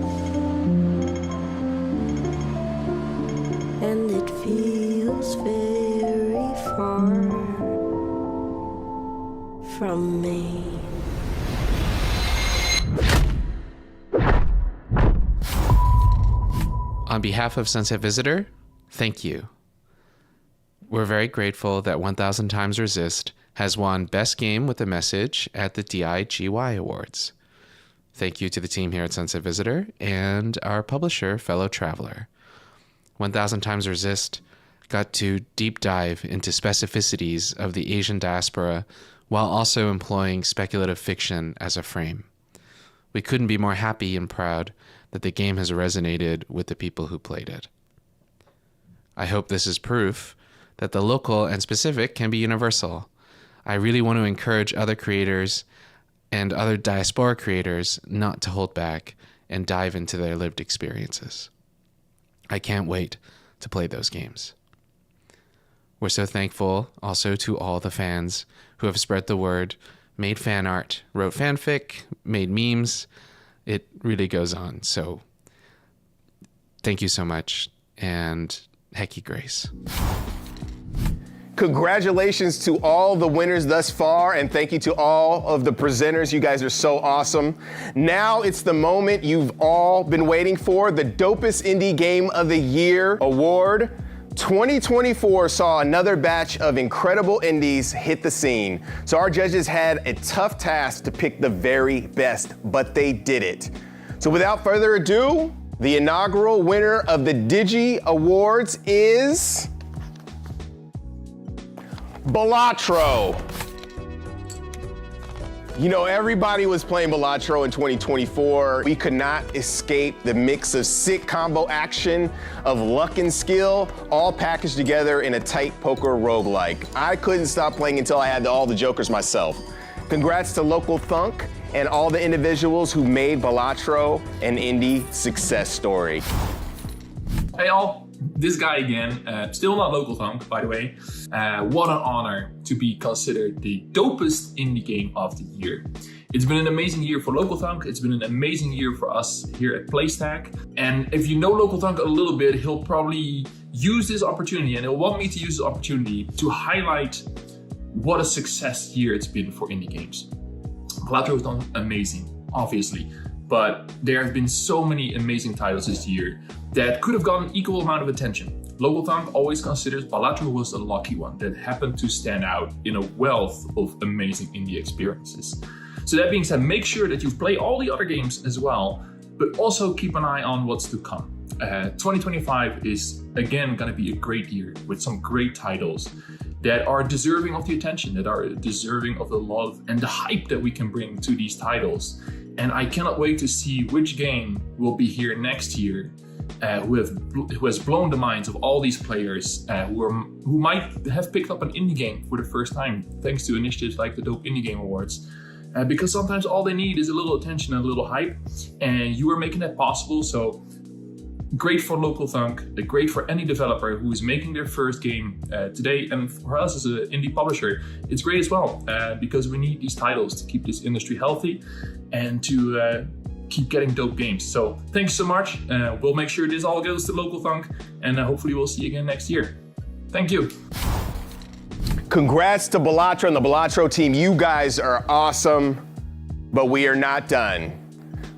and it feels very far from me. On behalf of Sunset Visitor, thank you. We're very grateful that 1,000 Times Resist has won Best Game with a Message at the DIGY Awards. Thank you to the team here at Sunset Visitor and our publisher, Fellow Traveler. 1,000 Times Resist got to deep dive into specificities of the Asian diaspora while also employing speculative fiction as a frame. We couldn't be more happy and proud that the game has resonated with the people who played it. I hope this is proof that the local and specific can be universal. I really want to encourage other creators and other diaspora creators not to hold back and dive into their lived experiences. I can't wait to play those games. We're so thankful also to all the fans who have spread the word, made fan art, wrote fanfic, made memes. It really goes on. So thank you so much, and Hecky Grace. Congratulations to all the winners thus far, and thank you to all of the presenters. You guys are so awesome. Now it's the moment you've all been waiting for, the Dopest Indie Game of the Year award. 2024 saw another batch of incredible indies hit the scene, so our judges had a tough task to pick the very best, but they did it. So without further ado, the inaugural winner of the DIGY Awards is Balatro. You know, everybody was playing Balatro in 2024. We could not escape the mix of sick combo action, of luck and skill, all packaged together in a tight poker roguelike. I couldn't stop playing until I had all the jokers myself. Congrats to Local Thunk and all the individuals who made Balatro an indie success story. Hey all, this guy again, still not Local Thunk, by the way. What an honor to be considered the dopest indie game of the year. It's been an amazing year for Local Thunk. It's been an amazing year for us here at PlayStack. And if you know Local Thunk a little bit, he'll probably use this opportunity, and he'll want me to use this opportunity to highlight what a success year it's been for indie games. Balatro has done amazing, obviously, but there have been so many amazing titles this year that could have gotten equal amount of attention. Local Thunk always considers Balatro was the lucky one that happened to stand out in a wealth of amazing indie experiences. So that being said, make sure that you play all the other games as well, but also keep an eye on what's to come. 2025 is again going to be a great year with some great titles that are deserving of the attention, that are deserving of the love and the hype that we can bring to these titles. And I cannot wait to see which game will be here next year who has blown the minds of all these players who might have picked up an indie game for the first time thanks to initiatives like the Dope Indie Game Awards. Because sometimes all they need is a little attention and a little hype, and you are making that possible. So great for Local Thunk, great for any developer who is making their first game today, and for us as an indie publisher, it's great as well because we need these titles to keep this industry healthy and to keep getting dope games. So thanks so much. We'll make sure this all goes to Local Thunk, and hopefully we'll see you again next year. Thank you. Congrats to Balatro and the Balatro team. You guys are awesome, but we are not done.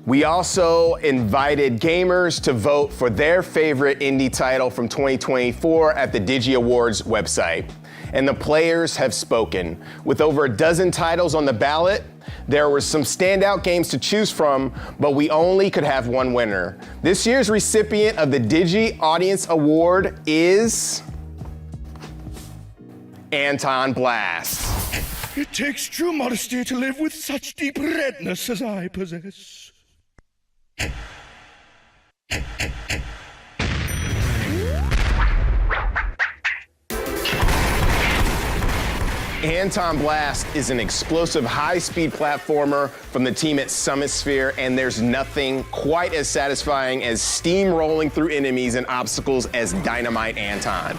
We also invited gamers to vote for their favorite indie title from 2024 at the DIGY Awards website. And the players have spoken. With over a dozen titles on the ballot, there were some standout games to choose from, but we only could have one winner. This year's recipient of the DIGY Audience Award is Anton Blast. It takes true modesty to live with such deep redness as I possess. Anton Blast is an explosive high-speed platformer from the team at Summit Sphere, and there's nothing quite as satisfying as steamrolling through enemies and obstacles as Dynamite Anton.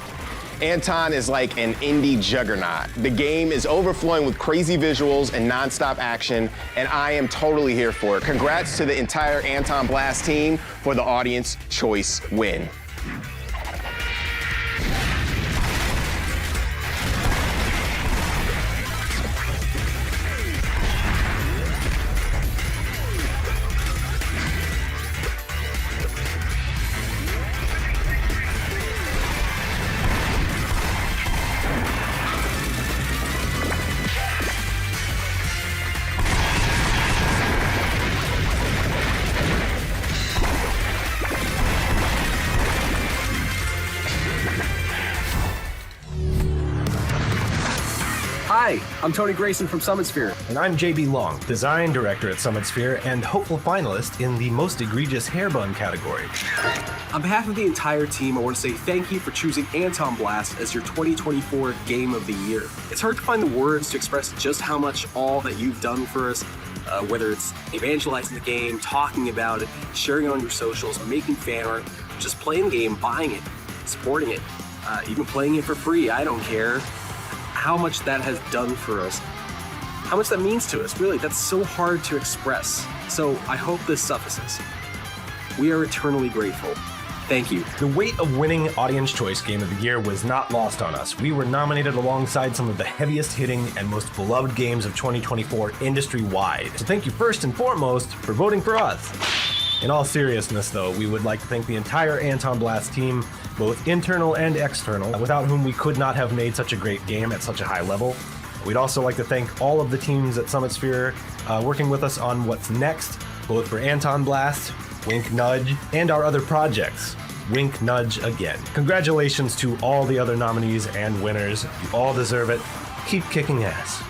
Anton is like an indie juggernaut. The game is overflowing with crazy visuals and non-stop action, and I am totally here for it. Congrats to the entire Anton Blast team for the Audience Choice win. Hi, I'm Tony Grayson from Summit Sphere. And I'm JB Long, Design Director at Summit Sphere and hopeful finalist in the Most Egregious Hair Bun category. On behalf of the entire team, I want to say thank you for choosing Anton Blast as your 2024 Game of the Year. It's hard to find the words to express just how much all that you've done for us, whether it's evangelizing the game, talking about it, sharing it on your socials, making fan art, just playing the game, buying it, supporting it, even playing it for free, I don't care. How much that has done for us, how much that means to us, really, that's so hard to express. So I hope this suffices. We are eternally grateful. Thank you. The weight of winning Audience Choice Game of the Year was not lost on us. We were nominated alongside some of the heaviest hitting and most beloved games of 2024 industry-wide. So thank you first and foremost for voting for us. In all seriousness, though, we would like to thank the entire Anton Blast team, both internal and external, without whom we could not have made such a great game at such a high level. We'd also like to thank all of the teams at Summit Sphere working with us on what's next, both for Anton Blast, Wink Nudge, and our other projects. Wink Nudge again. Congratulations to all the other nominees and winners. You all deserve it. Keep kicking ass.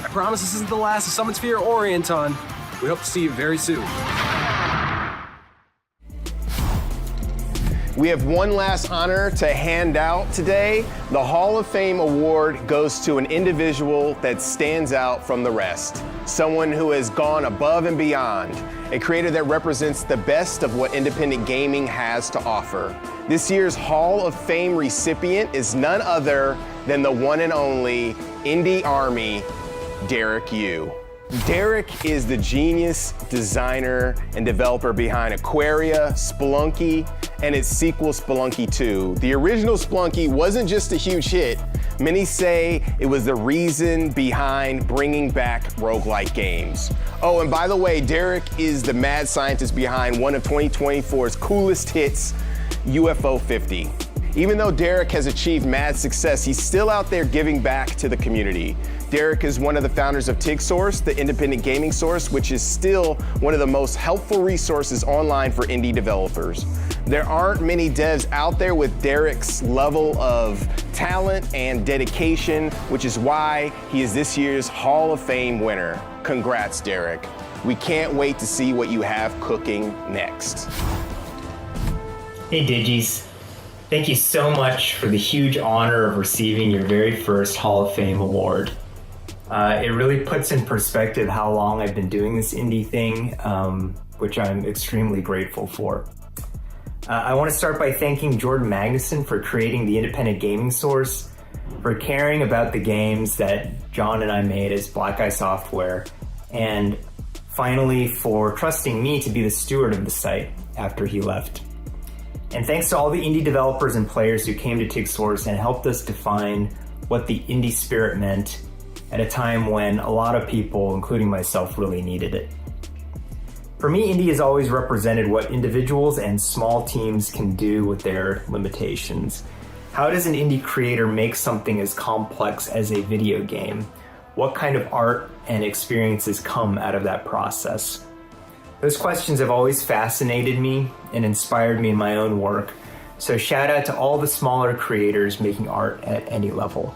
I promise this isn't the last of Summit Sphere or Anton. We hope to see you very soon. We have one last honor to hand out today. The Hall of Fame award goes to an individual that stands out from the rest. Someone who has gone above and beyond. A creator that represents the best of what independent gaming has to offer. This year's Hall of Fame recipient is none other than the one and only Indie Army, Derek Yu. Derek is the genius, designer, and developer behind Aquaria, Spelunky, and its sequel Spelunky 2. The original Spelunky wasn't just a huge hit. Many say it was the reason behind bringing back roguelike games. Oh, and by the way, Derek is the mad scientist behind one of 2024's coolest hits, UFO 50. Even though Derek has achieved mad success, he's still out there giving back to the community. Derek is one of the founders of TIG Source, the independent gaming source, which is still one of the most helpful resources online for indie developers. There aren't many devs out there with Derek's level of talent and dedication, which is why he is this year's Hall of Fame winner. Congrats, Derek. We can't wait to see what you have cooking next. Hey, Digis. Thank you so much for the huge honor of receiving your very first Hall of Fame award. It really puts in perspective how long I've been doing this indie thing, which I'm extremely grateful for. I want to start by thanking Jordan Magnuson for creating the independent gaming source, for caring about the games that John and I made as Black Eye Software, and finally for trusting me to be the steward of the site after he left. And thanks to all the indie developers and players who came to TIG Source and helped us define what the indie spirit meant at a time when a lot of people, including myself, really needed it. For me, indie has always represented what individuals and small teams can do with their limitations. How does an indie creator make something as complex as a video game? What kind of art and experiences come out of that process? Those questions have always fascinated me and inspired me in my own work, so shout out to all the smaller creators making art at any level.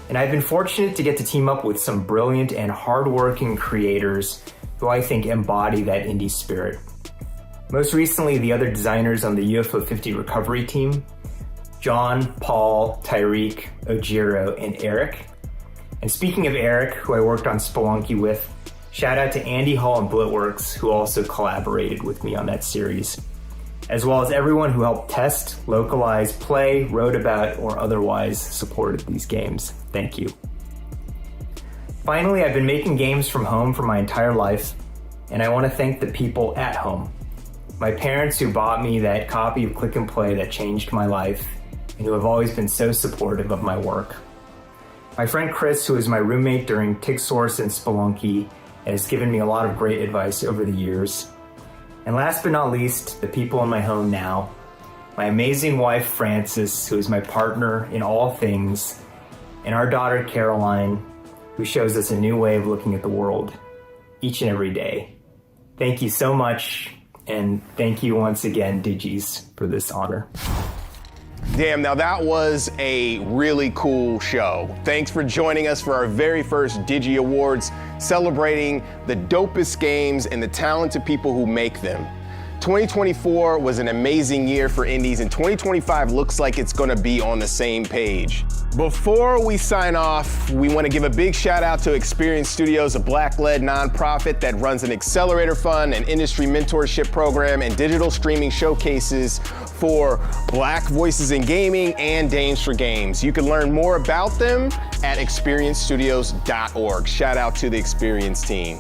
And I've been fortunate to get to team up with some brilliant and hardworking creators who I think embody that indie spirit. Most recently, the other designers on the UFO 50 recovery team, John, Paul, Tyreek, Ojiro, and Eric. And speaking of Eric, who I worked on Spelunky with, shout out to Andy Hall and Blitworks, who also collaborated with me on that series, as well as everyone who helped test, localize, play, wrote about, or otherwise supported these games. Thank you. Finally, I've been making games from home for my entire life, and I want to thank the people at home. My parents who bought me that copy of Click and Play that changed my life, and who have always been so supportive of my work. My friend Chris, who is my roommate during TIG Source and Spelunky, and has given me a lot of great advice over the years. And last but not least, the people in my home now. My amazing wife, Frances, who is my partner in all things, and our daughter, Caroline, who shows us a new way of looking at the world each and every day. Thank you so much, and thank you once again, Digis, for this honor. Damn, now that was a really cool show. Thanks for joining us for our very first DIGY Awards, celebrating the dopest games and the talented people who make them. 2024 was an amazing year for indies, and 2025 looks like it's gonna be on the same page. Before we sign off, we want to give a big shout out to Experience Studios, a Black-led nonprofit that runs an accelerator fund, an industry mentorship program, and digital streaming showcases for Black voices in gaming and Dames for Games. You can learn more about them at experiencestudios.org. Shout out to the Experience team.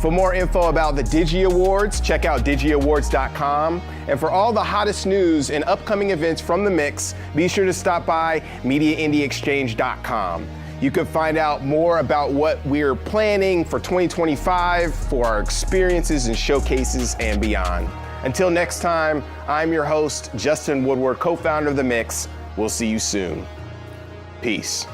For more info about the DIGY Awards, check out digyawards.com. And for all the hottest news and upcoming events from the mix, be sure to stop by MediaIndieExchange.com. You can find out more about what we're planning for 2025 for our experiences and showcases and beyond. Until next time, I'm your host, Justin Woodward, co-founder of The Mix. We'll see you soon. Peace.